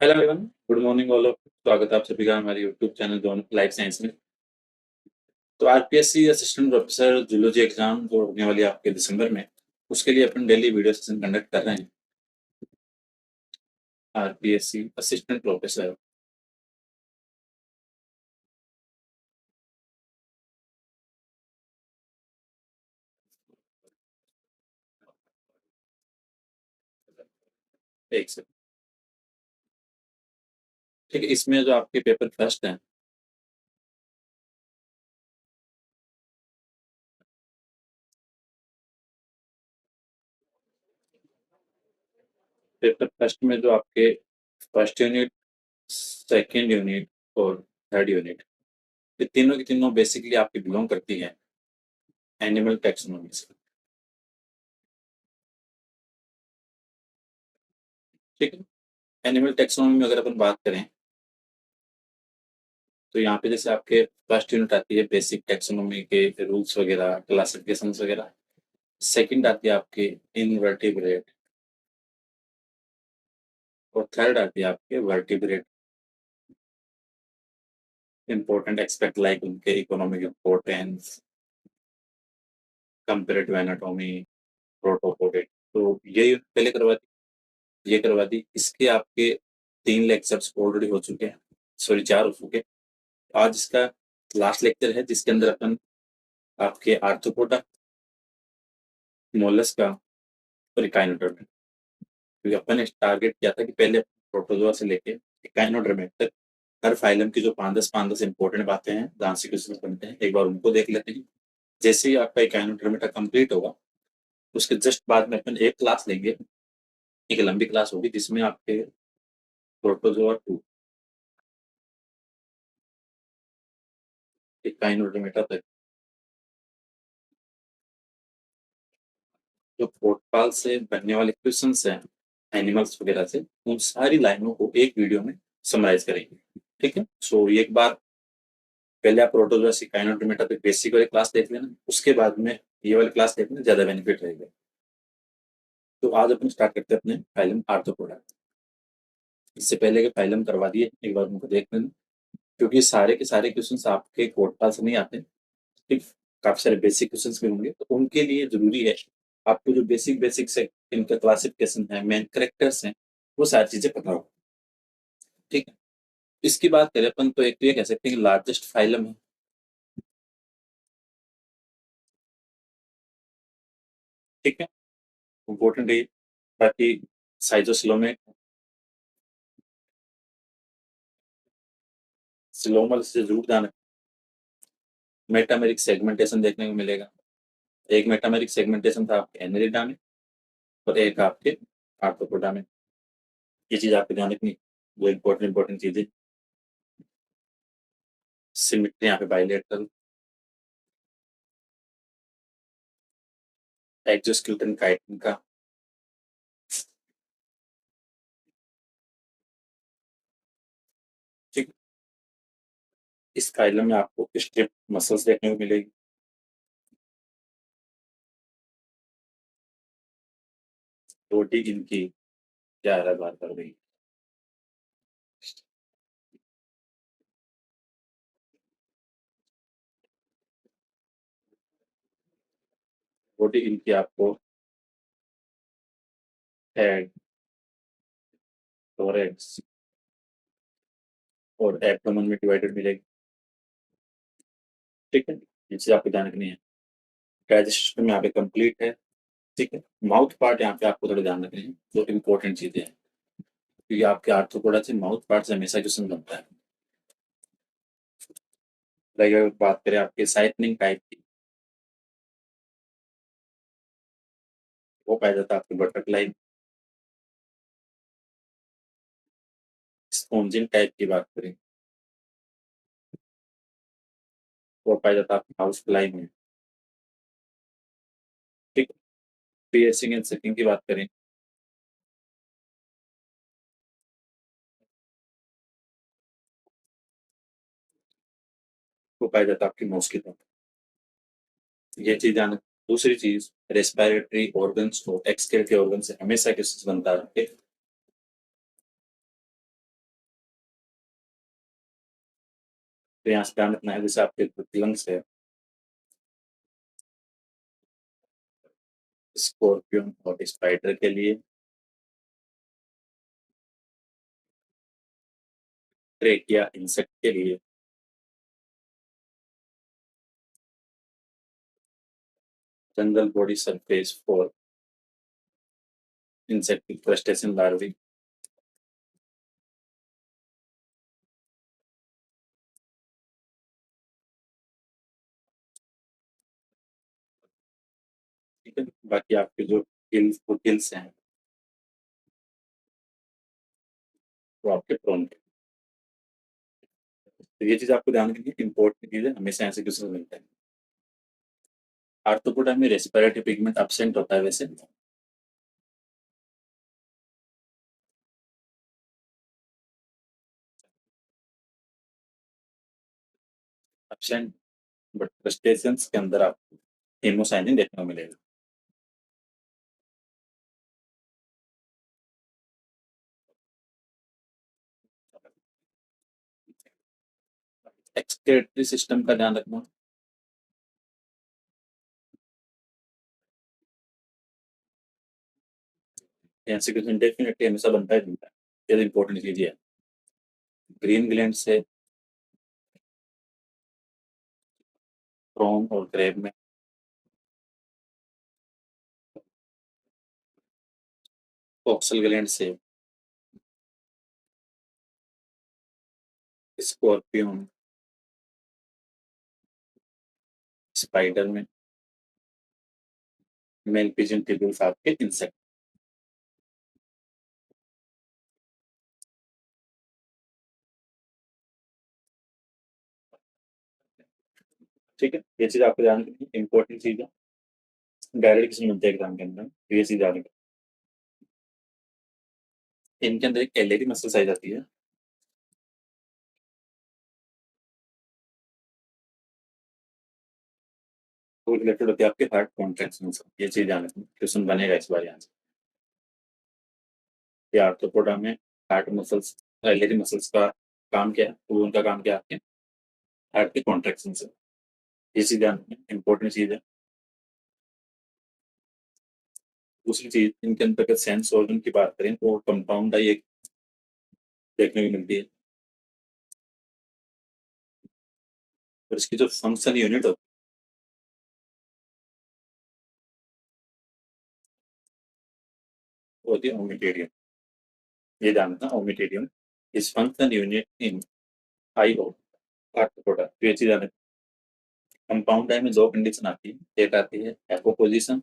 Hello everyone, good morning all of. स्वागत है आप सभी का हमारे YouTube channel John life science में। तो RPSC assistant professor zoology exam जो होने वाली है आपके दिसंबर में, उसके लिए अपन डेली वीडियो सेशन कंडक्ट कर रहे हैं। RPSC assistant professor. एक से ठीक है, इसमें जो आपके पेपर फर्स्ट हैं, पेपर फर्स्ट में जो आपके फर्स्ट यूनिट, सेकेंड यूनिट और थर्ड यूनिट, ये तीनों की तीनों बेसिकली आपकी बिलोंग करती है एनिमल टैक्सोनॉमी से। ठीक है, एनिमल टैक्सोनॉमी में अगर अपन बात करें तो यहाँ पे जैसे आपके फर्स्ट यूनिट आती है बेसिक टैक्सोनॉमी के रूल्स वगैरह, क्लासिफिकेशंस वगैरह। सेकंड आती है आपके इनवर्टिब्रेट और थर्ड आती है आपके वर्टिब्रेट। इंपॉर्टेंट एक्सपेक्ट लाइक उनके इकोनॉमिक इम्पोर्टेंस, कंपेरेटिव एनाटॉमी, प्रोटोपोड। तो ये पहले करवा दी, ये करवा दी। इसके आपके 3 लेक्चर्स ऑलरेडी हो चुके हैं, सॉरी 4 हो चुके हैं। आज इसका लास्ट लेक्चर है जिसके अंदर अपन आपके आर्थ्रोपोडा, मोलस्का और इकाइनोडर्म, क्योंकि अपन ने टारगेट किया था कि पहले प्रोटोजोआ से लेके इकाइनोडर्म तक हर फाइलम की जो 5-10 इंपॉर्टेंट बातें हैं जहाँ से क्वेश्चन बनते हैं, एक बार उनको देख लेते हैं। जैसे ही आपका इकाइनोडर्म कंप्लीट होगा, उसके जस्ट बाद में अपन एक क्लास लेंगे, एक लंबी क्लास होगी जिसमें आपके प्रोटोजोआ 2 इकाइनोडर्म तक जो पोर्टपाल से बनने वाले क्वेश्चन हैं एनिमल्स वगैरह से, उन सारी लाइनों को एक वीडियो में समराइज करेंगे। ठीक है, सो ये एक बार पहले आप प्रोटोजोआ इकाइनोडर्म तक बेसिक वाली क्लास देख लेना, उसके बाद में ये वाली क्लास देखना ज्यादा बेनिफिट रहेगा। तो आज अपन स्टार्ट करते हैं अपने फाइलम आर्थ्रोपोडा। इससे पहले के फाइलम करवा दिए, एक बार उनको देख लेना, क्योंकि सारे के सारे क्वेश्चंस आपके कोर्ट से नहीं आते। ठीक, काफी सारे बेसिक क्वेश्चंस भी होंगे, तो उनके लिए जरूरी है आपको जो बेसिक बेसिक से इनका क्लासिफिकेशन है, मेन करेक्टर्स हैं, वो सारी चीजें पता हो। ठीक है, इसकी बात करें अपन तो एक तो ये कह सकते हैं कि लार्जेस्ट फाइलम है। ठीक है, इम्पोर्टेंट है। बाकी साइजोस्लोमे, स्लोमल से जरूर ध्यान रखें। मेटामेरिक सेगमेंटेशन देखने को मिलेगा। एक मेटामेरिक सेगमेंटेशन था आपके एनरिडा में और एक आपके आर्थ्रोपोडा में। ये चीज आपको ध्यान रखनी, वो इंपॉर्टेंट चीजें। सिमिट्री यहाँ पे बाइलेटरल, एक्सोस्केलेटन काइटिन का। ठीक, इस फाइलम में आपको स्ट्रिप मसल्स देखने को मिलेगी। रोटी इनकी क्या है बात कर रही। रोटी इनकी आपको हेड, थोरैक्स और एब्डोमेन में डिवाइडेड मिलेगी। ठीक है, ये चीज आपको ध्यान रखनी है। डाइजेस्ट सिस्टम यहाँ पे कंप्लीट है। ठीक है, माउथ पार्ट यहाँ पे आपको थोड़ा ध्यान रखनी है, जो इंपॉर्टेंट चीजें हैं, क्योंकि आपके आर्थ्रोपोडा से माउथ पार्ट से हमेशा क्वेश्चन बनता है। लाइक अगर बात करें आपके साइटनिंग टाइप की, वो पाया जाता है आपके बटरफ्लाई। स्पॉन्जिंग टाइप की बात करें, वो पाया जाता है आपके हाउस फ्लाई में। ठीक, पियर्सिंग एंड सकिंग की बात करें, वो पाया जाता है आपकी मॉस्किटो। ये चीज ध्यान। दूसरी चीज, रेस्पिरेटरी ऑर्गन्स को एक्सक्रेटरी ऑर्गन से हमेशा किस बनता है। तो यहाँ से ध्यान रखना है, जैसे आपके लंग्स है, स्कॉर्पियन और स्पाइडर के लिए, ट्रेकिया इंसेक्ट के लिए, general body surface for insect crustacean larvae, ठीक है। बाकी आपके जो गिल्स हैं वो आपके प्रोन के। तो ये चीज आपको ध्यान रखनी है, इंपॉर्टेंट चीज है, हमेशा ऐसे क्वेश्चन मिलता है। आर्थ्रोपोडा में रेस्पिरेटरी पिगमेंट एब्सेंट होता है वैसे, एब्सेंट, बट क्रस्टेशियंस के अंदर आपको हेमोसाइनिन देखने को मिलेगा। एक्सक्रीटरी सिस्टम का ध्यान रखना, ऐसे क्वेश्चन डेफिनेटली हमेशा बनता है, ये इंपॉर्टेंट चीज है। ग्रीन ग्लैंड से प्रोन और ग्रेब में, ऑक्सल ग्लैंड से स्कॉर्पियन, स्पाइडर में, मेल पिजन टिब्यूल्स आपके इंसेक्ट, ठीक है। ये चीज आपको ध्यान रखनी है, इंपॉर्टेंट चीज है, डायरेक्ट किसी मिलते हैं एग्जाम के अंदर, तो ये चीज ध्यान रखनी है। इनके अंदर एक एलएडी मसल आ जाती है, वो रिलेटेड होती है आपके हार्ट कॉन्ट्रैक्शन से, ये चीज ध्यान रखनी, क्वेश्चन बनेगा इस बार यहाँ से। ये आर्थ्रोपोडा में हार्ट मसल्स, एलएडी मसल्स का काम क्या है, तो उनका काम क्या है आपके हार्ट के कॉन्ट्रैक्शन से, ये चीज ध्यान रखनी, इंपॉर्टेंट चीज है। दूसरी चीज, इनके अंदर अगर सेंस ऑर्गन की बात करें तो कंपाउंड आई एक देखने को मिलती है, और इसकी जो फंक्शन यूनिट होती है ओमिटेरियम, ये जानना, ommatidium is function unit in eye of Arthropoda, तो ये चीज जानना। कंपाउंड आई में दो कंडीशन आती है, एक आती है एपोपोजिशन,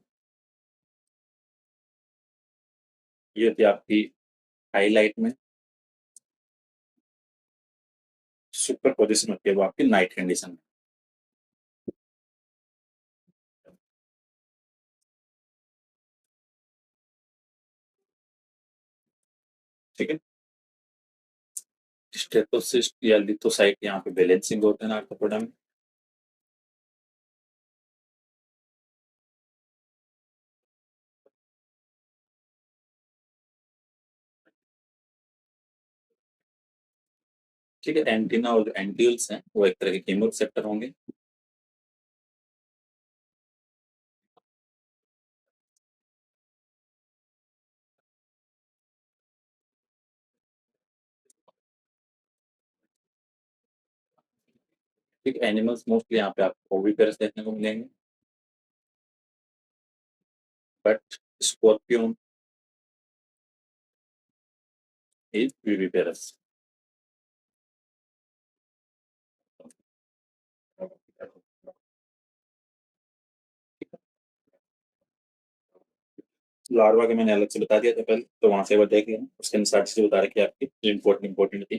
ये होती है आपकी हाईलाइट में, सुपर पोजिशन होती है वो आपकी नाइट कंडीशन में, ठीक है। स्टेटोसिस्ट या लिथोसाइट यहाँ पे बैलेंसिंग होते हैं आर्थ्रोपोडा में, ठीक है। एंटीना और एंटिल्स हैं वो एक तरह के कीमोसेप्टर होंगे, ठीक है। एनिमल्स मोस्टली यहाँ पे आपको ओविपेरस देखने को मिलेंगे, but scorpion is viviparous. Larva के मैंने अलग से बता दिया था पहले, तो वहां से वो देख लेना, उसके अनुसार चीजें बता रखी है आपकी जो इंपॉर्टेंट इंपॉर्टेंट थी।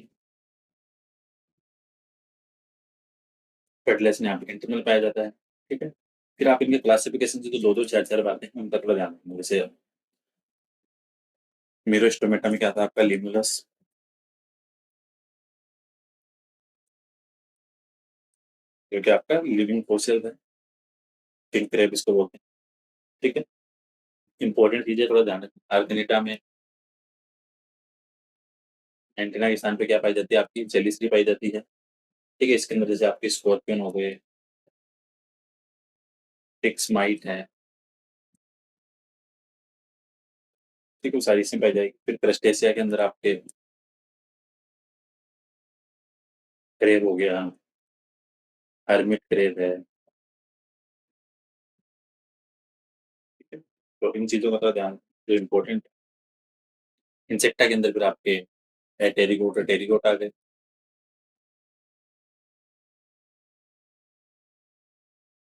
फर्टिलाइजेशन यहाँ पे इंटरनल पाया जाता है, ठीक है। फिर आप इनके क्लासिफिकेशन से जो दो दो चार चार बातें हैं उनका थोड़ा ध्यान रखना, जैसे मीरोस्टोमेटा में क्या था आपका लिमुलस, जो कि आपका लिविंग फोसिल है, किंग क्रेब इसको बोलते हैं, ठीक है। इंपॉर्टेंट चीजें थोड़ा ध्यान रखना, आर्गेनिटा में एंटीना के स्थान पे क्या पाई जाती है आपकी जेलिसरी पाई जाती है, ठीक है, इसके अंदर जैसे आपके स्कॉर्पियन हो गए, टिक्स माइट है, ठीक है, वो सारी इसमें पाई जाएगी। फिर क्रस्टेशिया के अंदर आपके क्रेब हो गया, हर्मिट क्रेब है, ठीक है। तो इन चीज़ों का थोड़ा ध्यान जो इम्पोर्टेंट इंसेक्टा के अंदर फिर आपके टेरिकोट आ गए,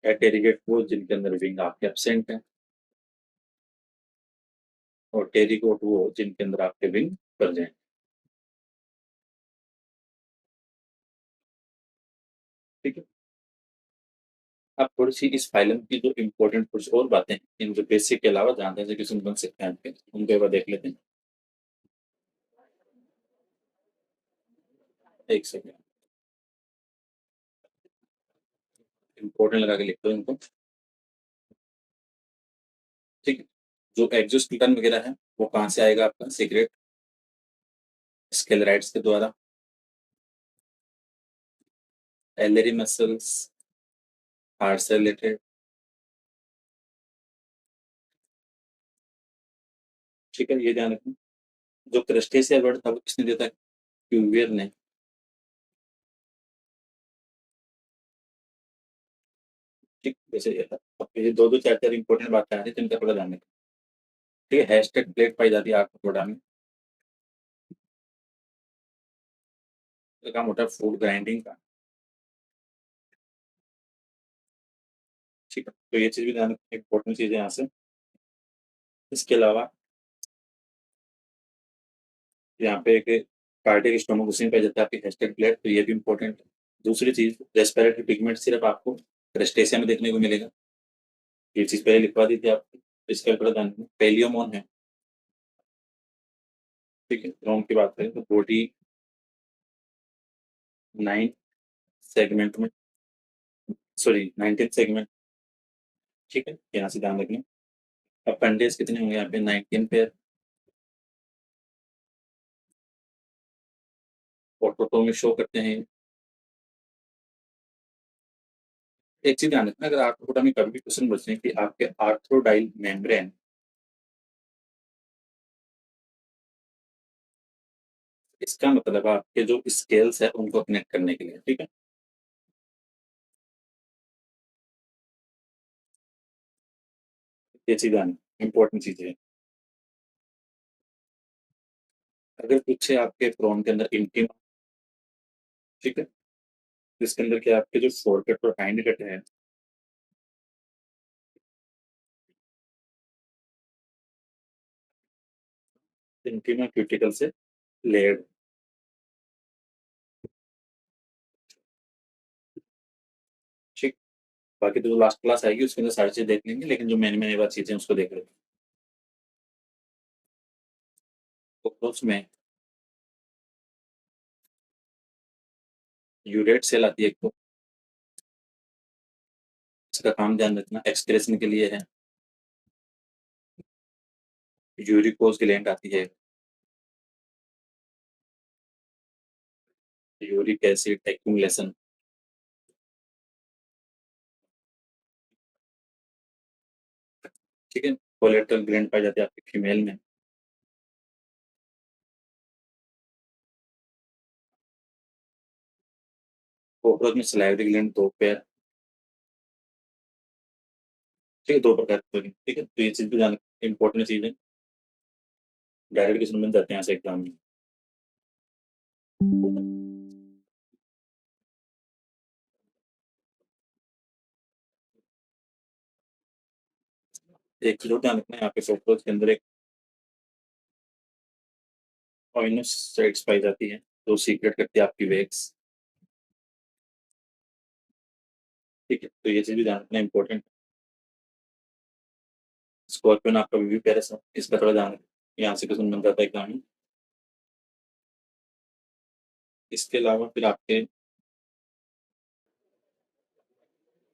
टेरिगेट वो जिनके अंदर विंग आपके एब्सेंट है, और टेरिकोट वो जिनके अंदर आपके विंग प्रेजेंट, ठीक है। अब थोड़ी-सी इस फाइलम की जो इम्पोर्टेंट कुछ और बातें हैं, इन जो बेसिक के अलावा जानते हैं किस्म बन सकते हैं आपके, उनको एक बार देख लेते हैं। एक सेकंड, इम्पोर्टेंट लगा के लिख दो इनको, ठीक है। जो एक्सोस्केलेटन वगैरह है, वो कहाँ से आएगा आपका सीक्रेट स्केलेराइड्स के द्वारा, एलरी मसल्स, हार्ट से रिलेटेड, ठीक है, ये ध्यान रखना। जो क्रस्टेशिया वर्ड था वो किसने दिया था? क्यूवियर ने, ठीक। जैसे अब ये दो-दो चार-चार इम्पोर्टेंट बातें आ रही है जिनका थोड़ा ध्यान रखना, ठीक है। हैशटैग प्लेट पाई जाती है आर्थ्रोपोडा में, तो काम होता है फूड ग्राइंडिंग का, ठीक है। तो ये चीज़ भी ध्यान रखना, इम्पोर्टेंट चीज़ है यहाँ से। इसके अलावा यहाँ पे एक कार्डियक स्टोमक उसी में पाया जाता है आपकी हैशटैग प्लेट, तो ये भी इम्पोर्टेंट है। दूसरी चीज़ रेस्पिरेटरी पिगमेंट सिर्फ आपको क्रस्टेशिया में देखने को मिलेगा, ये चीज़ पहले लिखवा दी थी आपको, इसका थोड़ा ध्यान रखना। पेलियोमोन है, ठीक है। रोम की बात करें तो बॉडी 9 सेगमेंट में, सॉरी 19 सेगमेंट, ठीक है, यहाँ से ध्यान रखना। अपेंडिक्स कितने होंगे यहाँ पे? 19 पेयर। ऑटोटो में शो करते हैं। एक चीज ध्यान रखना, अगर आर्थ्रोपोडा में कभी भी क्वेश्चन पूछते हैं कि आपके आर्थ्रोडाइल मेम्ब्रेन, इसका मतलब आपके जो स्केल्स है उनको कनेक्ट करने के लिए, ठीक है। ये चीज ध्यान, इंपॉर्टेंट चीज है। अगर पूछे आपके प्रोन के अंदर इंटिमा, ठीक है, इसके अंदर क्या आपके जो फोरकट और हाइंड कट है, इंटिमा क्यूटिकल से लेड, ठीक। बाकी तो जो लास्ट क्लास आएगी उसके अंदर सारी चीज देख लेंगे, लेकिन जो मेन मेन बात चीजें उसको देख लेंगे। तो उसमें यूरेट सेल आती है एक, तो इसका काम ध्यान रखना एक्सक्रेशन के लिए है। यूरिकोज ग्लैंड आती है, यूरिक एसिड एक्यूमुलेशन, ठीक है। कोलेट्रल ग्लैंड पाई जाती है आपकी फीमेल में, कॉकरोच में सलाइवरी ग्लैंड 2 पेयर, ठीक है, 2 प्रकार की होगी, ठीक है। तो ये चीज भी ध्यान, इंपॉर्टेंट चीज है, डायरेक्ट क्वेश्चन बन जाते हैं यहाँ से एग्जाम में। एक चीज और ध्यान रखना है, यहाँ पे कॉकरोच के अंदर एक ऑइनोसाइट्स पाई जाती है, जो सीक्रेट करती है आपकी वैक्स, ठीक है। तो ये चीज भी ध्यान रखना इंपॉर्टेंट। स्कॉर्पियन आपका वीवी पेरिस है, इसका थोड़ा ध्यान रखना, यहाँ से क्वेश्चन बन जाता है एग्जाम में। इसके अलावा फिर आपके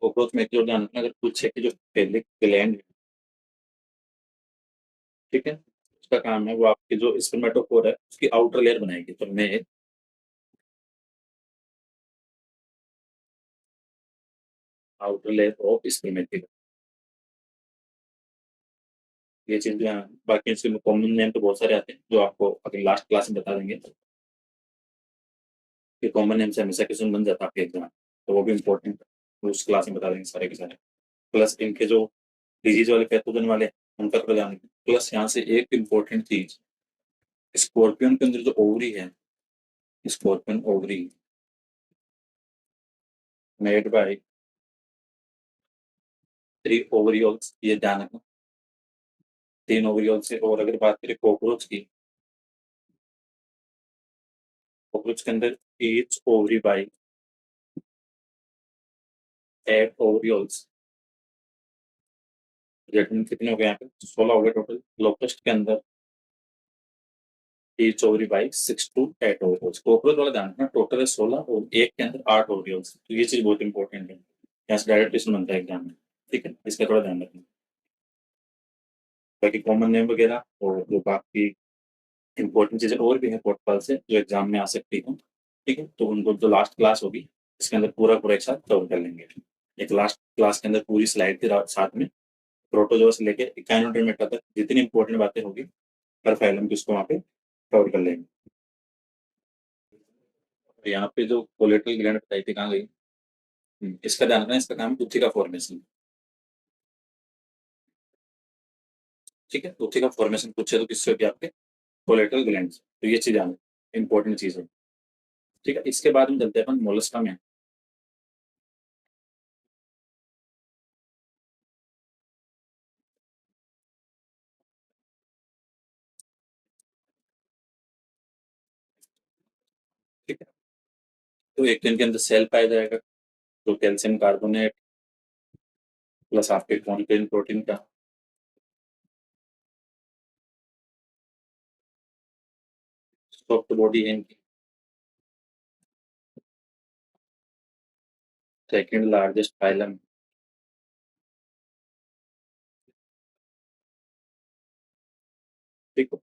कॉकरोच में एक और ध्यान रखना, अगर पूछे कि जो फेलिक ग्लैंड है, ठीक है, उसका काम है वो आपकी जो स्पर्मेटोफोर है उसकी आउटर लेयर बनाएगी, तो मैं आउटर लेयर ऑफ स्कीमेटिक। ये चीज बाकी इसके कॉमन नेम तो बहुत सारे आते हैं जो आपको अगर लास्ट क्लास में बता देंगे कि कॉमन नेम से हमेशा क्वेश्चन बन जाता है आपके एग्जाम, तो वो भी इम्पोर्टेंट है, उस क्लास में बता देंगे सारे के सारे। प्लस इनके जो डिजीज वाले पैथोजन वाले उनका थोड़ा ध्यान रखें। प्लस यहाँ से एक इम्पोर्टेंट चीज, स्कॉर्पियन के अंदर जो ओवरी है, स्कॉर्पियन ओवरी मेड बाय 3 ओवरियोल्स, ये ध्यान रखना। 3 ओवरियोल से। और अगर बात करें कॉकरोच की, कॉकरोच के अंदर ईच ओवरी बाय 8 ओवरियोल्स। जेटमेंट कितने हो गए यहाँ पे? 16 हो गए टोटल। लोकस्ट के अंदर each ovary by 6 to 8 ovarioles. Cockroach वाला ध्यान रखना, टोटल है 16 और एक के अंदर 8 ओवरियोल्स। तो ये चीज बहुत इंपॉर्टेंट है, यहाँ से डायरेक्ट क्वेश्चन बनता है एग्जाम में। ठीक है, इसका थोड़ा ध्यान रखना। बाकी कॉमन नेम वगैरह और जो बाकी इंपॉर्टेंट चीजें और भी है पोर्टफल से जो एग्जाम में आ सकती हैं, ठीक है, तो उनको जो लास्ट क्लास होगी इसके अंदर पूरा पूरा एक साथ कवर कर लेंगे। एक लास्ट क्लास के अंदर पूरी स्लाइड के साथ में प्रोटोजोआ से लेके इकाइनोडर्मेटा तक जितनी इंपॉर्टेंट बातें होगी हर फाइलम की उसको वहाँ पे कवर कर लेंगे। तो यहाँ पे जो कोलेटरल ग्लैंड बताई थी कहाँ गई? इसका ध्यान रखना, इसका काम है का फॉर्मेशन। ठीक है, का फॉर्मेशन पूछे तो किससे होगी? आपके कोलेटरल ग्लैंड। तो ये चीज आना इंपॉर्टेंट चीज है। ठीक है, इसके बाद में चलते हैं अपन मोलस्का में। ठीक है, तो एक दिन के अंदर सेल पाया जाएगा तो कैल्शियम कार्बोनेट प्लस आपके कॉन्टेन प्रोटीन का। सॉफ्ट बॉडी है इनकी। Second largest phylum. ठीक है,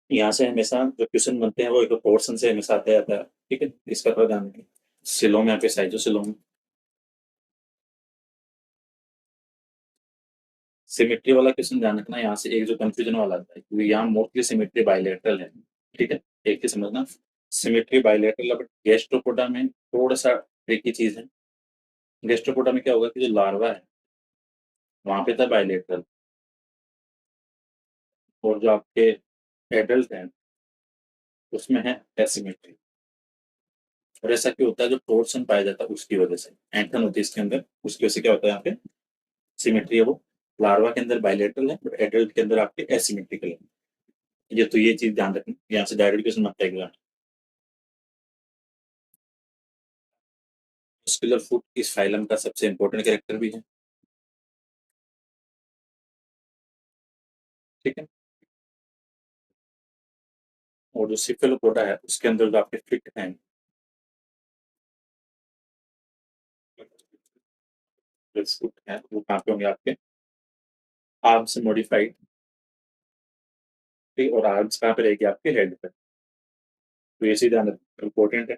यहाँ से हमेशा जो क्वेश्चन बनते हैं वो एक पोर्शन से हमेशा आता जाता है। ठीक है, इसका थोड़ा ध्यान रखें। सिलोम यहाँ पे साइटोसिलोम। सिमेट्री वाला क्वेश्चन ध्यान रखना, यहाँ से एक जो कंफ्यूजन वाला आता है क्योंकि यहाँ मोस्टली सिमेट्री बायलैटरल है। ठीक है, एक ही समझना, सिमेट्री बायलैटरल। बट गैस्ट्रोपोडा में थोड़ा सा ट्रिकी चीज है। गैस्ट्रोपोडा में क्या होगा कि जो लार्वा है वहां पे था बायलैटरल, और जो आपके एडल्ट हैं उसमें है एसिमेट्री। और ऐसा क्यों होता है? जो टोर्सन पाया जाता है उसकी वजह से, एंथन होती है इसके अंदर, उसकी वजह से क्या होता है यहाँ पे सिमेट्री है वो। लार्वा के अंदर बायलेटरल है बट एडल्ट के अंदर आपके एसिमेट्रिकल है। ये तो ये चीज ध्यान रखना, यहाँ से डायरेक्ट क्वेश्चन मत आएगा। मस्कुलर फुट इस फाइलम का सबसे इंपॉर्टेंट कैरेक्टर भी है। ठीक है, और जो सिफेलोपोडा है उसके अंदर जो आपके फिट हैं, फुट है वो कहाँ पे होंगे? आपके आर्म से मॉडिफाइड। ठीक, और आर्म्स कहाँ पे रहेगी? आपके हेड पे। तो ये चीज ध्यान रखना इंपॉर्टेंट है।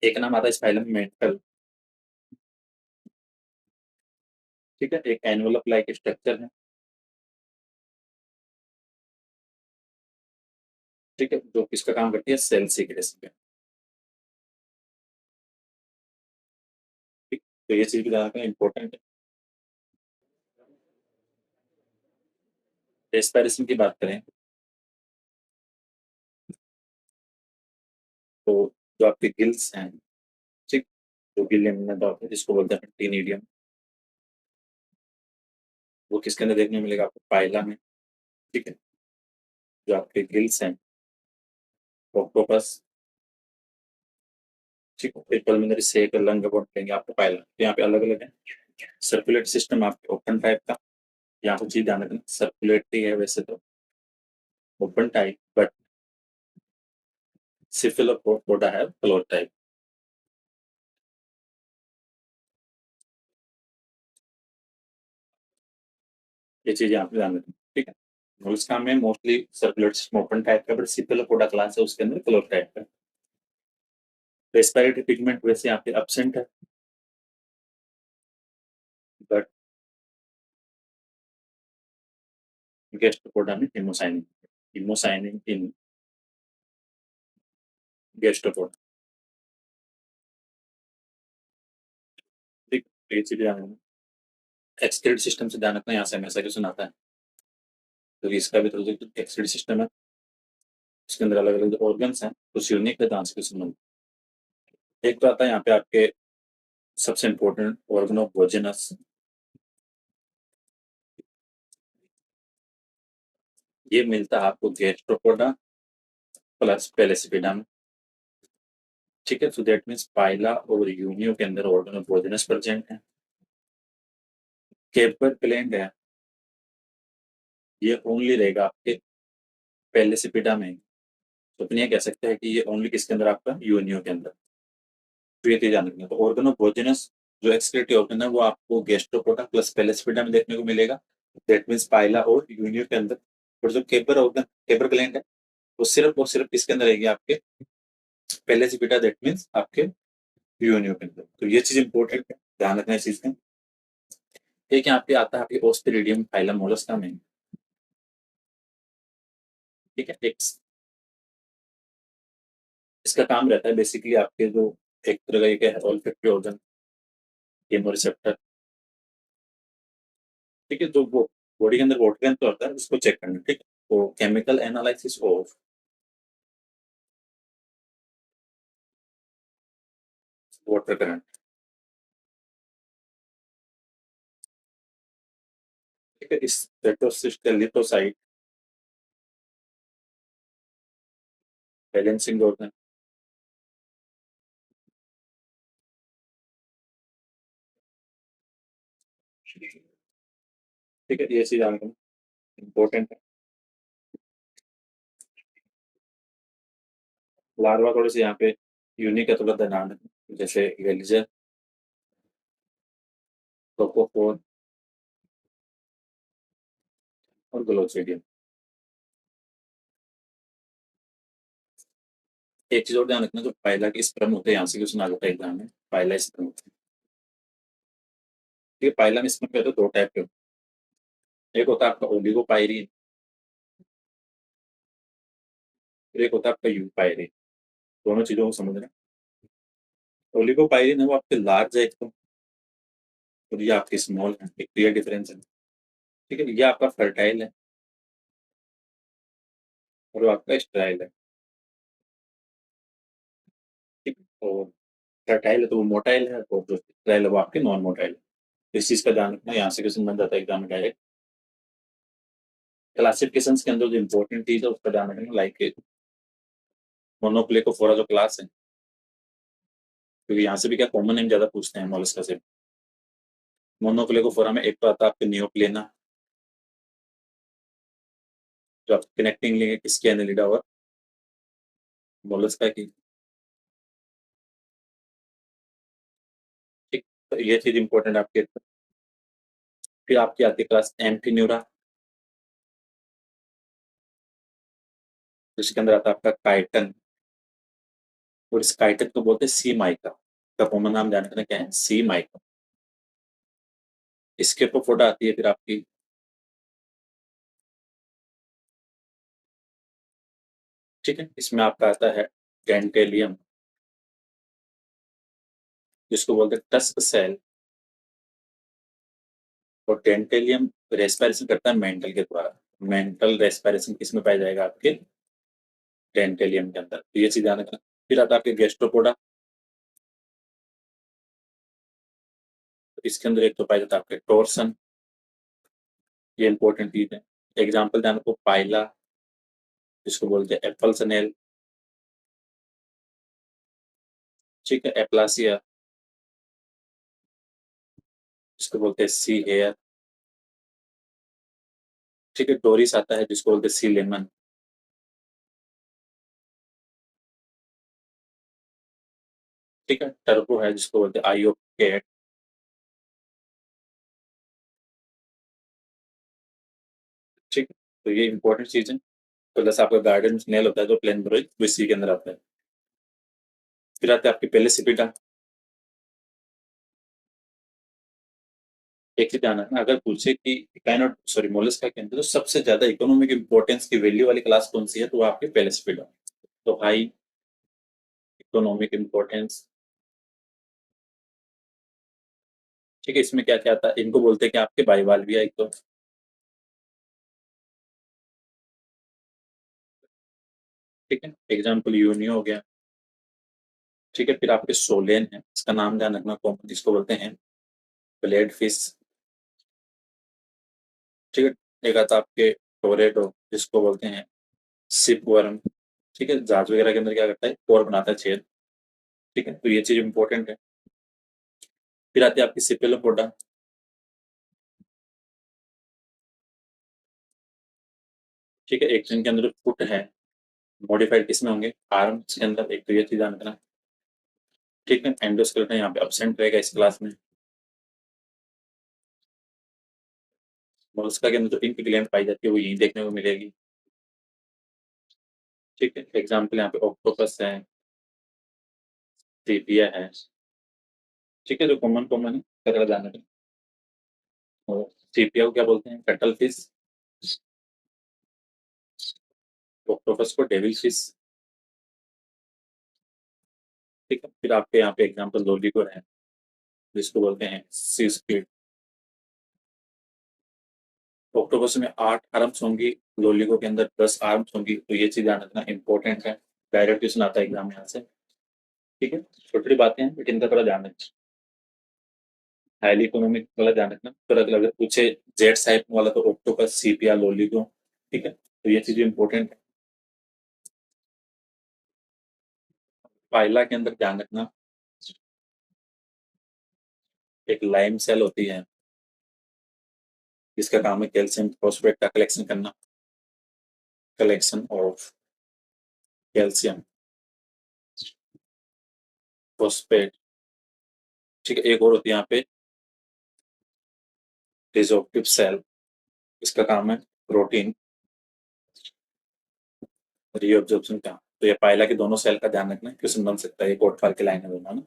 एक नाम आता है इस फाइलम में मेंटल। ठीक है, एक एनवलप लाइक स्ट्रक्चर है। ठीक है, जो किसका काम करती है? सेल सीक्रेशन पे। ठीक, तो ये चीज भी ध्यान रखना इंपॉर्टेंट है। रेस्पिरेशन की बात करें तो जो आपके गिल्स हैं, ठीक, जो गिल है जिसको बोलते हैं टीनिडियम, वो किसके अंदर देखने को मिलेगा? आपको पाइला में। ठीक है, जो आपके गिल्स हैं ऑक्टोपस। ठीक है, फिर पल्मोनरी सेक लंग बोट लेंगे आपको पाइला। तो यहाँ पे अलग अलग है। सर्कुलेटरी सिस्टम आपके ओपन टाइप का, यहाँ पर चीज ध्यान रखना, सर्कुलेटरी है वैसे तो, ओपन टाइप, बट सिफिलोपोडा है क्लोज टाइप। ये चीज यहाँ पे ध्यान रखना। ठीक है, और इसका में mostly circulatory system open type का, बट सिफिलोपोडा क्लास है उसके अंदर क्लोज टाइप का। रेस्पिरेटरी पिगमेंट वैसे यहाँ पे एब्सेंट है, बट गैस्ट्रोपोडा में हिमोसाइनिन इन गैस्ट्रोपोडा। ठीक, तो ये चीजें ध्यान रखना। एक्सक्रीट सिस्टम से ध्यान रखना, यहाँ से हमेशा क्वेश्चन आता है, तो इसका भी थोड़ा एक्सक्रीट सिस्टम है, इसके अंदर अलग अलग ऑर्गन्स हैं, कुछ यूनिक है, डांस क्वेश्चन में एक तो आता है यहाँ पे आपके सबसे इंपॉर्टेंट ऑर्गन ऑफ वोजेनस, ये मिलता है आपको गैस्ट्रोपोडा प्लस पेलेसिपिडा में। ठीक है, सो दैट मीन्स पाइला और यूनियो के अंदर ऑर्गन ऑफ वोजेनस प्रेजेंट है। केपर प्लेंट है, ये ओनली रहेगा आपके पेलेसिपिडा में, तो अपन ये कह सकते हैं कि ये ओनली किसके अंदर, आपका यूनियो के अंदर। तो ये चीज ध्यान रखना, तो ऑर्गन ऑफ वोजेनस जो एक्सक्रीटरी ऑर्गन है वो आपको गैस्ट्रोपोडा प्लस पेलेसिपिडा में देखने को मिलेगा, दैट मीन्स पाइला और यूनियो के अंदर। और जो केपर ऑर्गन, केपर ग्लैंड है, वो सिर्फ और सिर्फ किसके अंदर रहेगी, आपके पेलेसिपिडा, दैट मीन्स आपके यूनियो के अंदर। तो ये चीज इंपॉर्टेंट है, ध्यान रखना इस चीज का। एक यहाँ पे आता है आपके ओस्टेरिडियम फाइलम मोलस्का में। ठीक है, एक इसका काम रहता है बेसिकली आपके जो एक तरह का, एक है ऑल्फैक्टरी ऑर्गन, केमोरिसेप्टर। ठीक है, जो वो बॉडी के अंदर वाटर कैन तो होता है, उसको चेक करना। ठीक है, तो chemical analysis of water current. ठीक है, इस लिथोसाइट बैलेंसिंग ऑर्गन। ठीक है, ये चीज आपको इम्पोर्टेंट है। लार्वा थोड़े से यहाँ पे यूनिक है, थोड़ा ध्यान रखना, जैसे वेलिजर, टोकोफोर और ग्लोसिडियम। एक चीज और ध्यान रखना, जो पाइला के स्पर्म होते हैं, यहाँ से क्वेश्चन आ जाता है एग्जाम में, पाइला स्पर्म होते हैं। ठीक है, पाइला में स्पर्म कहते हैं दो टाइप के होते हैं, एक होता है आपका ओलिगोपाइरिन, फिर एक होता है आपका यूपाइरिन। दोनों चीजों को समझना। ओलिगोपाइरिन है वो आपके लार्ज है एक तो, और ये आपके स्मॉल है, एक क्लियर डिफरेंस है। ठीक है, ये आपका फर्टाइल है और वो आपका स्टेराइल है। ठीक है, और फर्टाइल है तो वो मोटाइल है, और जो स्टेराइल है वो आपके नॉन मोटाइल है। इस चीज का ध्यान रखना, यहाँ से क्वेश्चन बन जाता है एग्जाम में डायरेक्ट। क्लासिफिकेशन के अंदर जो इंपॉर्टेंट चीज है उसका ध्यान रखना, लाइक मोनोप्लेकोफोरा जो क्लास है, क्योंकि यहाँ से भी क्या कॉमन नेम ज्यादा पूछते हैं मॉलस्का से। मोनोप्लेकोफोरा में एक तो आता है आपके नियोप्लेना, जो आपकी कनेक्टिंग लिंक है किसकी, एनेलिडा और मोलस्का की। ठीक, तो ये चीज इंपॉर्टेंट आपके। फिर आपकी आती है क्लास एम्फीन्यूरा, जिसके अंदर आता है आपका काइटन, और इस काइटन को बोलते हैं सी माइका, का कॉमन नाम जानते हैं क्या है, सी माइका। स्केपोफोडा आती है फिर आपकी, ठीक है, इसमें आपका आता है डेंटेलियम, जिसको बोलते हैं टस्क सेल। और डेंटेलियम रेस्पिरेशन करता है मेंटल के द्वारा, मेंटल रेस्पिरेशन किसमें पाया जाएगा, आपके डेंटेलियम के अंदर। तो ये चीज ध्यान रखना। फिर आता है आपके गैस्ट्रोपोडा, तो इसके अंदर एक तो पाया जाता है आपके टोर्सन, ये इंपॉर्टेंट चीज है। एग्जाम्पल ध्यान रखो, पाइला, जिसको बोलते हैं एप्पल सनेल। ठीक है, एप्लासिया, जिसको बोलते हैं सी हेयर। ठीक है, डोरिस आता है, जिसको बोलते हैं सी लेमन। ठीक है, टर्बो है, जिसको बोलते हैं आई ऑफ कैट। ठीक है, तो ये इंपॉर्टेंट चीज है। तो जैसे आपका गार्डन स्नेल होता है जो प्लेन ब्रोइक, वो इसी के अंदर आता है। फिर आते हैं आपके पहले सीपीटा। एक चीज ध्यान रखना, अगर पूछे कि काइनोट सॉरी मोलस्का के अंदर तो सबसे ज्यादा इकोनॉमिक इंपॉर्टेंस की वैल्यू वाली क्लास कौन सी है, तो वो आपके पेलेस्पिडा। तो हाई इकोनॉमिक इंपॉर्टेंस, ठीक है। इसमें क्या क्या आता है, इनको बोलते हैं कि आपके बाइवाल्विया एक तो, ठीक है। एग्जाम्पल यूनियो हो गया, ठीक है। फिर आपके सोलेन है, इसका नाम ध्यान रखना, कॉमन जिसको बोलते हैं ब्लेड फिश, ठीक है। एक आता आपके टोरेटो, जिसको बोलते हैं सिप वर्म, ठीक है। जहाज वगैरह के अंदर क्या करता है, कोर बनाता है, छेद, ठीक है। तो ये चीज इंपॉर्टेंट है। फिर आती है आपकी सिपेलोपोडा, ठीक है। एक तो इनके अंदर फुट है, मॉडिफाइड किसमें होंगे, आर्म्स के अंदर, एक तो ये चीज ध्यान रखना, ठीक है। एंडोस्केलेटन यहाँ पे अब्सेंट रहेगा इस क्लास में। मोलस्का के अंदर जो पिंक ग्लैंड पाई जाती है वो यहीं देखने को मिलेगी, ठीक है। एग्जाम्पल यहाँ पे ऑक्टोपस है, सीपिया है, ठीक है। जो कॉमन कॉमन है तरह ध्यान रखें। और सीपिया को क्या बोलते हैं, कटल फिश, ऑक्टोपस को डेविल फिश, ठीक है। फिर आपके यहाँ पे एग्जाम्पल लोलीगोर है, जिसको बोलते हैं सी स्क्विड। ऑक्टोपस में 8 आर्म्स होंगी, लोलीगो के अंदर 10 आर्म्स होंगी, तो ये चीज ध्यान रखना इंपॉर्टेंट है। डायरेक्ट क्वेश्चन आता है एग्जाम में यहाँ से, ठीक है। छोटी छोटी बातें हैं बट इनका थोड़ा ध्यान रखना। हाईली इकोनॉमिक वाला ध्यान रखना, फिर अगर पूछे जेड टाइप वाला तो ऑक्टोपस, सीपिया, लोलीगो, ठीक है। तो ये चीज इंपॉर्टेंट है। पाइला के अंदर ध्यान रखना, एक लाइम सेल होती है, जिसका काम है कैल्शियम फॉस्फेट का कलेक्शन करना, कलेक्शन ऑफ कैल्शियम फॉस्फेट, ठीक है। एक और होती है यहाँ पे रिजोप्टिव सेल, इसका काम है प्रोटीन रीअब्जॉर्प्शन का। तो ये पाइला के दोनों सेल का ध्यान रखना, क्वेश्चन बन सकता है, ये कोट फार के लाइन है दोनों ना,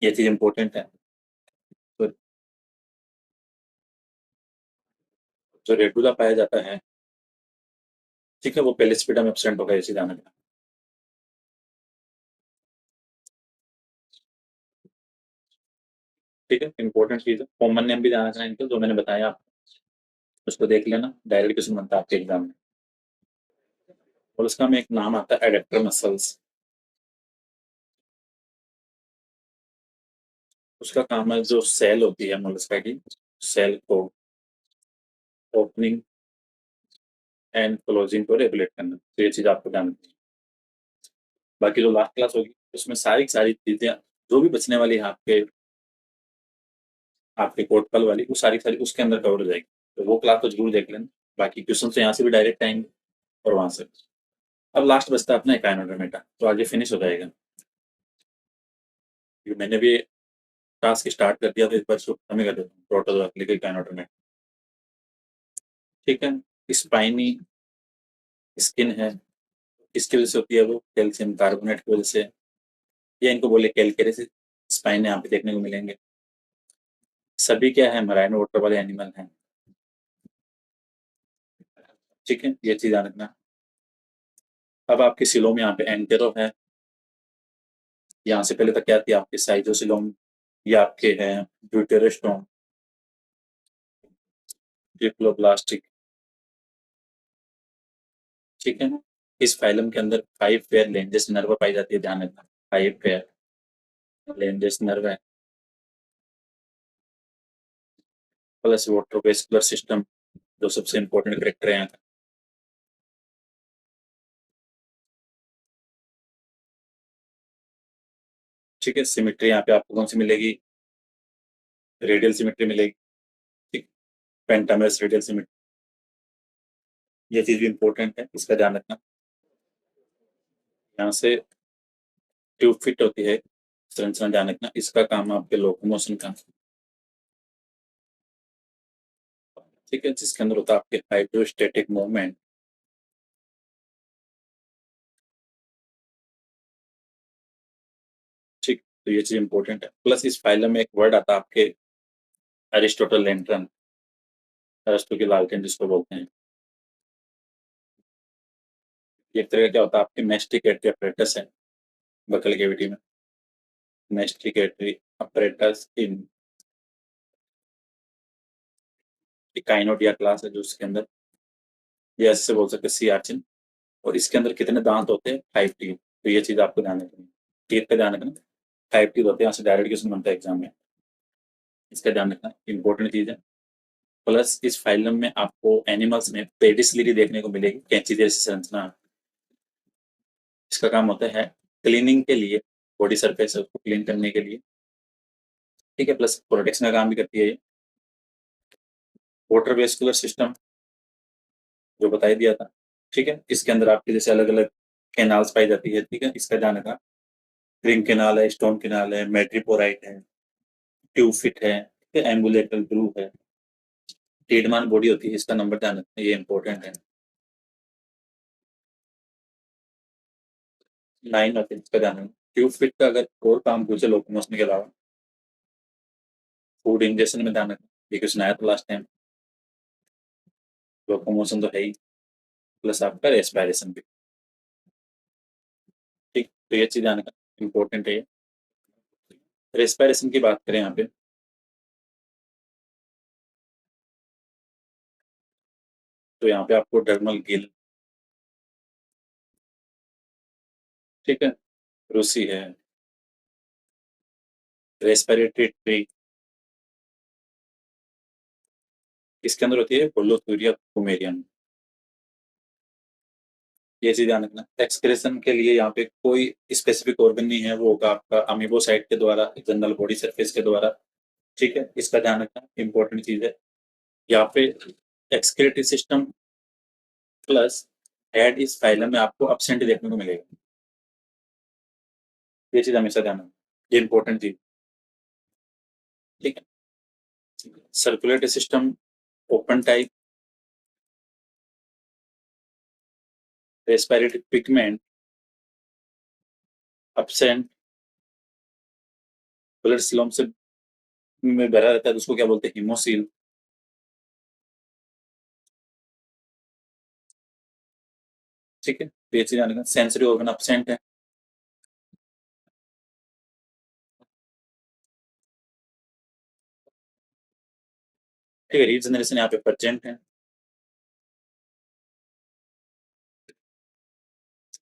ये चीज इंपॉर्टेंट है। तो जो रेडुला पाया जाता है, ठीक है, वो पेलिस्पिडा में एब्सेंट होगा, ये चीज ध्यान रखना, ठीक है। इंपॉर्टेंट चीज है, कॉमन नेम भी ध्यान रखना इनका, जो मैंने बताया आप उसको देख लेना, डायरेक्ट क्वेश्चन बनता है आपके एग्जाम में। और उसका में एक नाम आता है एडेक्टर मसल्स, उसका काम है जो सेल होती है मोलस्का की, सेल को ओपनिंग एंड क्लोजिंग को रेगुलेट करना, तो ये चीज आपको ध्यान रखनी है। बाकी जो लास्ट क्लास होगी उसमें सारी सारी चीजें जो भी बचने वाली है आपके आपके कोटपल वाली, वो सारी सारी उसके अंदर कवर हो जाएगी, तो वो क्लास तो जरूर देख लेना। बाकी क्वेश्चन तो यहाँ से भी डायरेक्ट आएंगे और वहां से। अब लास्ट बचता है अपना इकाइनोडर्मेटा, तो आगे फिनिश हो जाएगा, क्योंकि मैंने भी टास्क स्टार्ट कर दिया, तो इस बार इसको खत्म ही कर देता हूँ, प्रोटोजोआ लेकर इकाइनोडर्मेटा, ठीक है। स्पाइनी स्किन है, किसकी वजह से होती है, वो कैल्शियम कार्बोनेट की वजह से, या इनको बोले कैलकेरिस स्पाइन यहाँ पे देखने को मिलेंगे। सभी क्या है, मराइन वाटर वाले एनिमल हैं, ठीक है। ये चीज ध्यान रखना। अब आपके सिलोम यहाँ पे एंटेरो है, यहाँ से पहले तक क्या थी आपके साइटोसिलोम, ये आपके हैं ड्यूटेरोस्टोम, ट्रिप्लोब्लास्टिक, ठीक है। इस फाइलम के अंदर 5 पेयर लेंजेस नर्व पाई जाती है, ध्यान रखना, 5 पेयर लेंजेस नर्व है, प्लस वाटरवेस्कुलर सिस्टम, जो सबसे इंपॉर्टेंट करेक्टर है यहाँ का, ठीक है। सिमेट्री यहाँ पे आपको कौन सी मिलेगी, रेडियल सिमेट्री मिलेगी, ठीक। पेंटामेरस रेडियल सिमेट्री, ये चीज भी इंपॉर्टेंट है, इसका ध्यान रखना। यहाँ से ट्यूब फिट होती है संरचना, ध्यान रखना, इसका काम है आपके लोकोमोशन का, ठीक है। जिसके अंदर होता है आपके हाइड्रोस्टेटिक मूवमेंट, तो ये चीज इंपॉर्टेंट है। प्लस इस फाइलम में एक वर्ड आता है आपके एरिस्टोटल लेंट्रन, अरस्तु की लालटेन जिसको बोलते हैं। एक तरह का क्या होता है आपके मेस्टिकेटरी अपरेटस है बकल कैविटी में, मेस्टिकेटरी अपरेटस इन काइनोडिया क्लास है जो उसके अंदर, ये ऐसे बोल सकते हैं सी आर्चिन। और इसके अंदर कितने दांत होते हैं? 5 टीथ। तो ये चीज आपको ध्यान रखनी है, टीथ पे ध्यान रखना। 5 टीथ होते हैं, यहाँ से डायरेक्ट क्वेश्चन बनता है एग्जाम में, इसका ध्यान रखना, इंपॉर्टेंट चीज है। प्लस इस फाइलम में आपको एनिमल्स में पेडिसिलिटी देखने को मिलेगी, कैंची जैसी संरचना। इसका काम होता है क्लीनिंग के लिए, बॉडी सरफेस है उसको क्लीन करने के लिए, ठीक है। प्लस प्रोटेक्शन का काम भी करती है ये। वाटर वेस्कुलर सिस्टम जो बताई दिया था, ठीक है। इसके अंदर आपके जैसे अलग अलग कैनाल्स पाई जाती है, ठीक है, इसका ध्यान रखना। रिंग कैनाल है, स्टोन कैनाल है, मेट्रीपोराइट है, ट्यूब फिट है, एम्बुलेटरल ग्रूव है, टीडमान बॉडी होती है, इसका नंबर ध्यान रखना, ये इंपॉर्टेंट है। 9 होती है, इसका ध्यान रखना। ट्यूब फिट का अगर और काम पूछे लोकोमोशन के अलावा, फूड इंजेक्शन में ध्यान रखना, ये क्वेश्चन आया था लास्ट टाइम। लोकोमोशन तो है ही, प्लस आपका रेस्पिरेशन भी, ठीक। तो ये चीज ध्यान रखना, इंपॉर्टेंट है। रेस्पिरेशन की बात करें यहाँ पे, तो यहाँ पे आपको डर्मल गिल, ठीक है, रूसी है, रेस्पिरेटरी ट्री, इसके अंदर होती है होलोथूरिया कुमेरियन। ये चीज ध्यान रखना। एक्सक्रेशन के लिए यहाँ पे कोई स्पेसिफिक ऑर्गन नहीं है, वो होगा आपका अमीबोसाइट के द्वारा, जनरल बॉडी सरफेस के द्वारा, ठीक है, इसका ध्यान रखना, इंपॉर्टेंट चीज है। यहाँ पे एक्सक्रेटरी सिस्टम प्लस हेड इस फाइलम में आपको अपसेंट देखने को मिलेगा, ये चीज हमेशा ध्यान रखना, ये इंपॉर्टेंट चीज, ठीक है। Circulatory system open type, respiratory pigment absent, blood coelom से में भरा रहता है तो उसको क्या बोलते हैं? हीमोसील, ठीक है। तो ये चीज ध्यान रखना। सेंसरी ऑर्गन अपसेंट है, ठीक है। रीजनरेशन यहाँ पे प्रेजेंट है।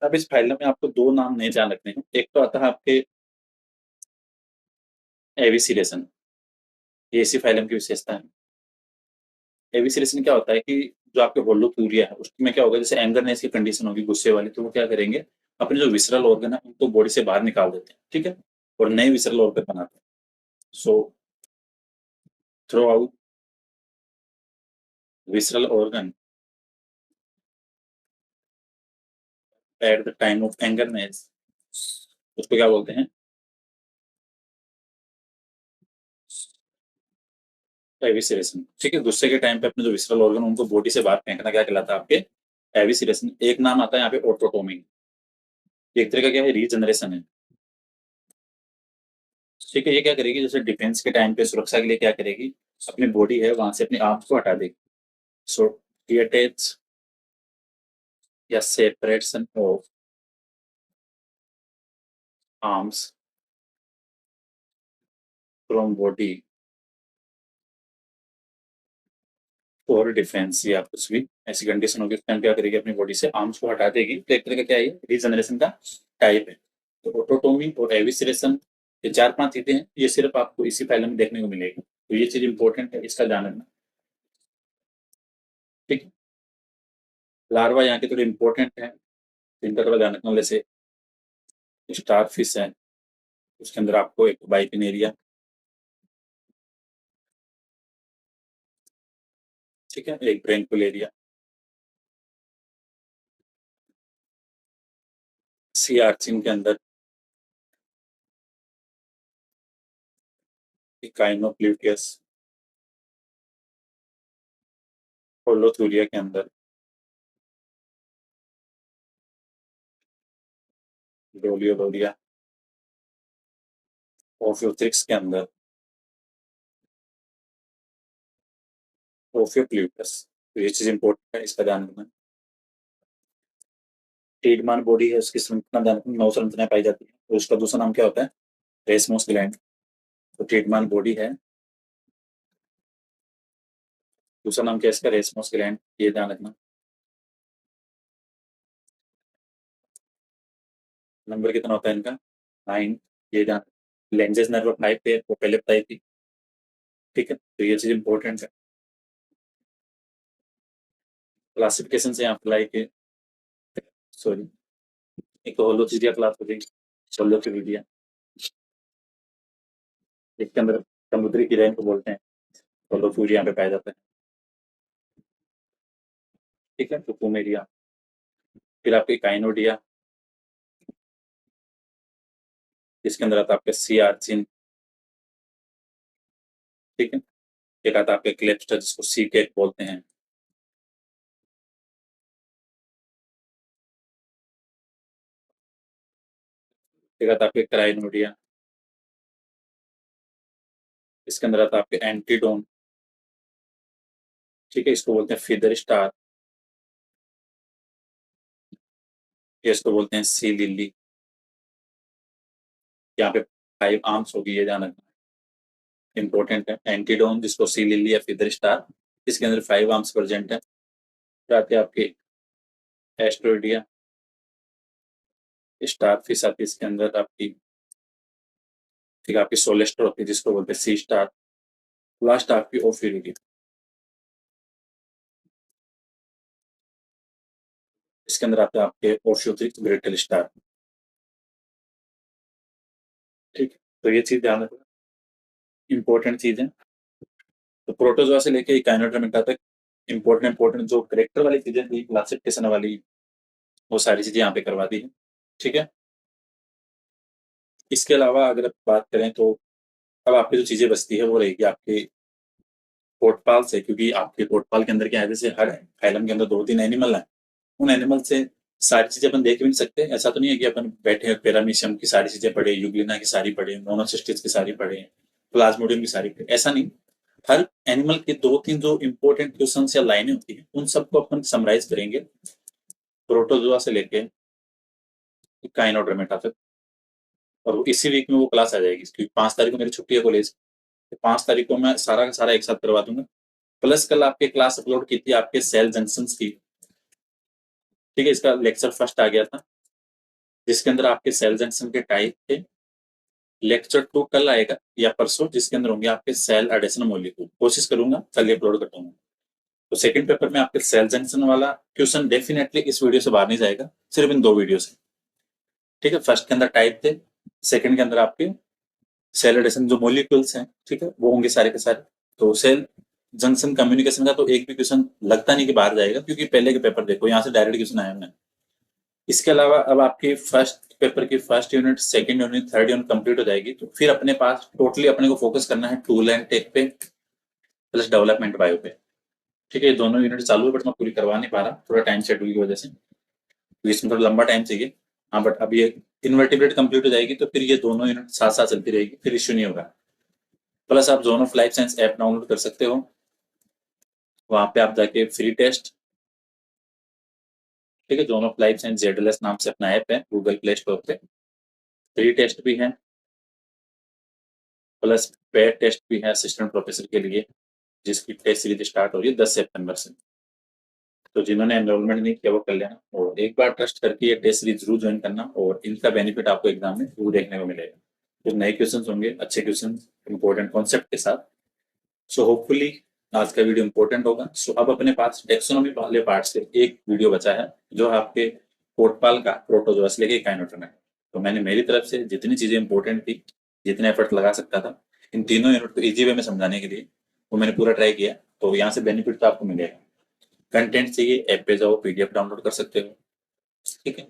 अब इस फाइल में आपको दो नाम नहीं ध्यान रखने हैं। एक तो आता है आपके एविसिलेशन, ये इसी फाइलम की विशेषता है। एविसिलेशन क्या होता है कि जो आपके होलोथूरिया है उसमें क्या होगा, जैसे एंगरनेस की कंडीशन होगी, गुस्से वाली, तो वो क्या करेंगे, अपने जो विसरल ऑर्गन है उनको बॉडी से बाहर निकाल देते हैं, ठीक है, और नए विसरल ऑर्गन बनाते हैं। So throw out visceral organ at the time of angriness, उसको क्या बोलते हैं? एविसिलेशन, ठीक है। गुस्से के टाइम पे अपने जो विसरल ऑर्गन उनको बॉडी से बाहर फेंकना क्या कहलाता है? आपके एविसिलेशन। एक नाम आता है यहाँ पे ऑटोटोमी, एक तरह का क्या है, रीजनरेशन है, ठीक है। ये क्या करेगी, जैसे डिफेंस के टाइम पे सुरक्षा के लिए क्या करेगी, अपनी बॉडी है वहां से अपनी आर्म्स को हटा देगी। सो डिटेच या separation of arms from body for defence, या कुछ भी ऐसी कंडीशन होगी, उस टाइम क्या करेगी, अपनी बॉडी से आर्म्स को हटा देगी। तो एक तरह का क्या है, रीजनरेशन का टाइप है। तो ऑटोटोमी और एविसिलेशन, ये 4-5 चीजें हैं, ये सिर्फ आपको इसी फाइल में देखने को मिलेगी, तो ये चीज इंपॉर्टेंट है, इसका ध्यान रखना, ठीक है। लार्वा यहाँ के थोड़े इंपॉर्टेंट है, इनका थोड़ा ध्यान रखना। जैसे स्टार फिश है, उसके अंदर आपको एक बाइपिनेरिया, ठीक है, एक ब्रेनकुलेरिया, सी आर्चिन के अंदर काइनोप्ल्यूटियस, होलोथूरिया के अंदर डोलियोलोरिया, ओफियोथ्रिक्स के अंदर ओफियोक्लिटस, तो ये चीज इंपॉर्टेंट है, इसका ध्यान रखना। टीडमान बॉडी है, उसकी संरचना ध्यान रखना, 9 संरचनाएं पाई जाती है। तो उसका दूसरा नाम क्या होता है? रेसमस ग्लैंड। तो टीडमान बॉडी है, दूसरा नाम क्या है इसका? रेसमस ग्लैंड, ये ध्यान रखना। नंबर कितना होता है इनका? 9, ये ध्यान। लेंजेस नर्व 5 पे, वो पहले बताई थी। ठीक है, तो ये चीज इंपॉर्टेंट है। क्लासिफिकेशन से आप लाइक, सॉरी, एक तो होलोथीरिया क्लास हो गई, होलोथीरिया, इसके अंदर समुद्री किरण को बोलते हैं, होलोथूरिया पे पाया जाता है। ठीक है, तो पुमेरिया। फिर आपके काइनोडिया, इसके अंदर आता है आपके सी आर्चिन। ठीक है, एक आता है आपके क्लेप्स्टर, जिसको सी कैट बोलते हैं। एक आता है आपके क्राइनोडिया, इसके अंदर आता है आपके एंटीडोन। ठीक है, इसको बोलते हैं फीदर स्टार, इसको बोलते हैं सी लिली। यहाँ पे 5 आर्म्स होगी, ये ध्यान रखना, इंपॉर्टेंट है। एंटीडोन, जिसको सी लिली या फीदर स्टार, इसके अंदर 5 आर्म्स प्रेजेंट है। फिर आते हैं आपके एस्ट्रोइडिया, स्टार फिश आती है इसके अंदर आपकी। ठीक है, आपकी सोलेस्टर होती है, जिसको बोलते हैं सी स्टार। लास्ट आपकी ओफिरिडी, इसके अंदर आते हैं आपके ओशियोथ्रिक्स ग्रेटल स्टार। ठीक है, तो ये चीज ध्यान रखना, इंपॉर्टेंट चीज है। तो प्रोटोजोआ से लेके इकाइनोडर्मिटा तक इंपॉर्टेंट इंपॉर्टेंट जो करेक्टर वाली चीजें थी, क्लासिफिकेशन वाली, वो सारी चीजें यहाँ पे करवा दी है। ठीक है, इसके अलावा अगर आप बात करें तो अब आपकी जो चीजें बचती है वो रहेगी आपके कोटपाल से, क्योंकि आपके कोटपाल के अंदर क्या है, जैसे हर फाइलम के अंदर 2-3 एनिमल है, उन एनिमल से सारी चीजें अपन देख भी नहीं सकते। ऐसा तो नहीं है कि अपन बैठे पैरामीशियम की सारी चीजें पढ़े, यूग्लिना की सारी पढ़े, मोनोसिस्टिस की सारी पढ़े, प्लाज्मोडियम की सारी पढ़े, ऐसा नहीं। हर एनिमल के 2-3 जो इंपॉर्टेंट क्वेश्चन या लाइनें होती है, उन सबको अपन समराइज करेंगे, प्रोटोजोआ से लेके काइनोडर्मेटा तक। और इसी वीक में वो क्लास आ जाएगी, क्योंकि 5 तारीख को मेरी छुट्टी है कॉलेज, 5 तारीख को मैं सारा का सारा एक साथ करवा दूंगा। प्लस कल आपके क्लास अपलोड की थी आपके सेल जंक्शन की। ठीक है, इसका लेक्चर फर्स्ट आ गया था, जिसके अंदर आपके सेल जंक्शन के टाइप थे। लेक्चर 2 कल आएगा या परसों, जिसके अंदर होंगे आपके सेल एडिशन मॉलिक्यूल। कोशिश करूंगा कल अपलोड कर दूंगा। तो सेकंड पेपर में आपके सेल जंक्शन वाला क्वेश्चन डेफिनेटली इस वीडियो से बाहर नहीं जाएगा, सिर्फ इन 2 वीडियो से। ठीक है, फर्स्ट के अंदर टाइप थे, सेकंड के अंदर आपके सेल एडिशन जो मॉलिक्यूल्स हैं, ठीक है, वो होंगे सारे के सारे। तो सेल जंक्शन कम्युनिकेशन का तो एक भी क्वेश्चन लगता नहीं कि बाहर जाएगा, क्योंकि पहले के पेपर देखो, यहाँ से डायरेक्ट क्वेश्चन आए हैं। इसके अलावा अब आपकी फर्स्ट पेपर की first unit, second unit, third unit complete हो जाएगी, तो फिर अपने पास टोटली अपने को फोकस करना है टूल एंड टेक पे प्लस डेवलपमेंट बायो पे। ठीक है, ये दोनों यूनिट चालू है, बट मैं पूरी करवा नहीं पा रहा, थोड़ा टाइम शेड्यूल की वजह से, तो इसमें थोड़ा लंबा टाइम चाहिए। हाँ, बट अब ये इन्वर्टिब्रेट कंप्लीट हो जाएगी, तो फिर ये दोनों यूनिट साथ साथ चलती रहेगी, फिर इश्यू नहीं होगा। प्लस आप zone of life science app download कर सकते हो, वहां पे आप जाके फ्री टेस्ट। ठीक है, zone of life science ZLS नाम से अपना ऐप है, गूगल प्ले स्टोर पे फ्री टेस्ट भी है, प्लस पेड टेस्ट भी है असिस्टेंट प्रोफेसर के लिए, जिसकी टेस्ट सीरीज स्टार्ट हो रही है 10 सितंबर से। तो जिन्होंने एनरोलमेंट नहीं किया वो कर लेना, और एक बार ट्रस्ट करके ये टेस्ट सीरीज जरूर ज्वाइन करना, और इनका बेनिफिट आपको एग्जाम में जरूर देखने को मिलेगा। तो नए क्वेश्चन होंगे, अच्छे क्वेश्चन, इंपॉर्टेंट कॉन्सेप्ट के साथ। सो होपफुली आज का वीडियो इंपॉर्टेंट होगा। सो अब अपने पास टेक्सोनॉमी वाले पार्ट से एक वीडियो बचा है, जो आपके कोटपाल का प्रोटोजोआ से लेके काइनोटोम है। तो मैंने मेरी तरफ से जितनी चीजें इंपॉर्टेंट थी, जितने एफर्ट लगा सकता था इन तीनों यूनिट को इजी वे में समझाने के लिए, वो मैंने पूरा ट्राई किया। तो यहाँ से बेनिफिट तो आपको मिलेगा। कंटेंट चाहिए, ऐप पे जाओ, PDF डाउनलोड कर सकते हो। ठीक है,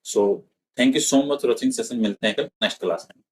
so thank you so much for watching session, मिलते हैं कल नेक्स्ट क्लास में।